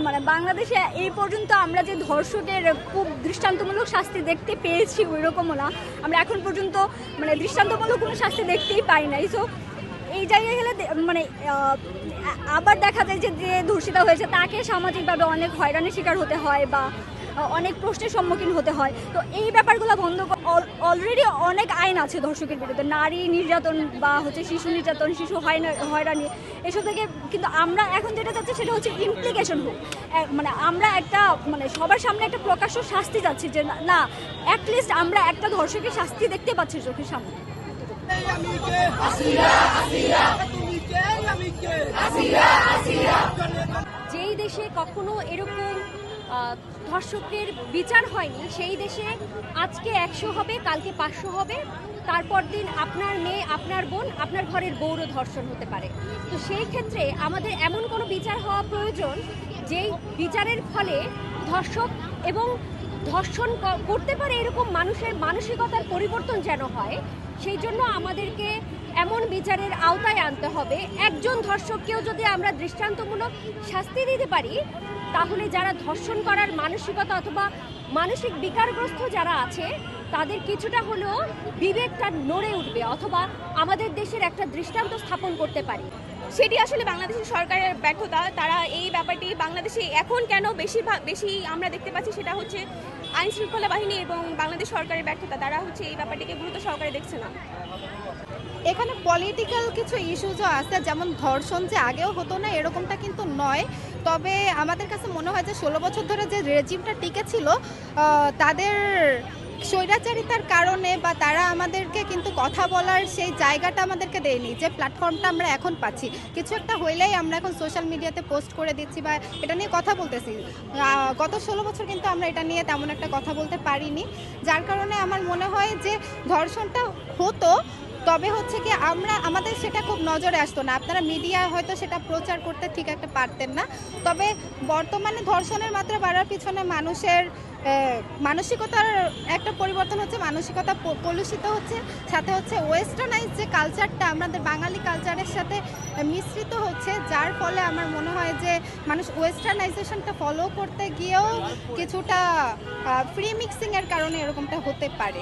মানে বাংলাদেশে এই পর্যন্ত আমরা যে ধর্ষকের খুব দৃষ্টান্তমূলক শাস্তি দেখতে পেয়েছি ওই রকমও না, আমরা এখন পর্যন্ত মানে দৃষ্টান্তমূলক কোনো শাস্তি দেখতেই পাই নাই। সো এই জায়গায় গেলে মানে আবার দেখা যায় যে যে ধর্ষিতা হয়েছে তাকে সামাজিকভাবে অনেক হয়রানির শিকার হতে হয় বা অনেক প্রশ্নের সম্মুখীন হতে হয়। তো এই ব্যাপারগুলো বন্ধ, অলরেডি অনেক আইন আছে ধর্ষকের বিরুদ্ধে, নারী নির্যাতন বা হচ্ছে শিশু নির্যাতন, শিশু হয়রানি এসব থেকে। কিন্তু আমরা এখন যেটা চাচ্ছি সেটা হচ্ছে ইমপ্লিকেশন হোক, মানে আমরা একটা মানে সবার সামনে একটা প্রকাশ্য শাস্তি চাচ্ছি যে না, অ্যাটলিস্ট আমরা একটা ধর্ষকের শাস্তি দেখতে পাচ্ছি চোখের সামনে। যেই দেশে কখনো এরকম ধর্ষকের বিচার হয়নি সেই দেশে আজকে 100 হবে, কালকে 500 হবে, তারপর দিন আপনার মেয়ে, আপনার বোন, আপনার ঘরের বউরও ধর্ষণ হতে পারে। তো সেই ক্ষেত্রে আমাদের এমন কোনো বিচার হওয়া প্রয়োজন যেই বিচারের ফলে ধর্ষক এবং ধর্ষণ করতে পারে এরকম মানুষের মানসিকতার পরিবর্তন যেন হয়। সেই জন্য আমাদেরকে এমন বিচারের আওতায় আনতে হবে, একজন ধর্ষককেও যদি আমরা দৃষ্টান্তমূলক শাস্তি দিতে পারি তাহলে যারা ধর্ষণ করার মানসিকতা অথবা মানসিক বিকারগ্রস্ত যারা আছে তাদের কিছুটা হলেও বিবেকটা নড়ে উঠবে অথবা আমাদের দেশের একটা দৃষ্টান্ত স্থাপন করতে পারি। সেটি আসলে বাংলাদেশের সরকারের ব্যর্থতা। তারা এই ব্যাপারটি বাংলাদেশে এখন কেন বেশি আমরা দেখতে পাচ্ছি সেটা হচ্ছে আইন শৃঙ্খলা বাহিনী এবং বাংলাদেশ সরকারের ব্যর্থতা। তারা হচ্ছে এই ব্যাপারটিকে গুরুত্ব সহকারে দেখছে না। এখানে পলিটিক্যাল কিছু ইস্যুজও আছে, যেমন ধর্ষণ যে আগেও হতো না এরকমটা কিন্তু নয়। তবে আমাদের কাছে মনে হয় যে 16 বছর ধরে যে রেজিমটা টিকে ছিল তাদের স্বৈরাচারিতার কারণে বা তারা আমাদেরকে কিন্তু কথা বলার সেই জায়গাটা আমাদেরকে দেয়নি, যে প্ল্যাটফর্মটা আমরা এখন পাচ্ছি। কিছু একটা হইলেই আমরা এখন সোশ্যাল মিডিয়াতে পোস্ট করে দিচ্ছি বা এটা নিয়ে কথা বলতেছি। গত 16 বছর কিন্তু আমরা এটা নিয়ে তেমন একটা কথা বলতে পারিনি, যার কারণে আমার মনে হয় যে ধর্ষণটা হতো, তবে হচ্ছে কি আমাদের সেটা খুব নজরে আসতো না। আপনারা মিডিয়া হয়তো সেটা প্রচার করতে ঠিক একটা পারতেন না। তবে বর্তমানে ধর্ষণের মাত্রা বাড়ার পিছনে মানুষের মানসিকতার একটা পরিবর্তন হচ্ছে, মানসিকতা কলুষিত হচ্ছে, সাথে হচ্ছে ওয়েস্টার্নাইজ যে কালচারটা আমাদের বাঙালি কালচারের সাথে মিশ্রিত হচ্ছে, যার ফলে আমার মনে হয় যে মানুষ ওয়েস্টার্নাইজেশনটা ফলো করতে গিয়েও কিছুটা ফ্রি মিক্সিংয়ের কারণে এরকমটা হতে পারে।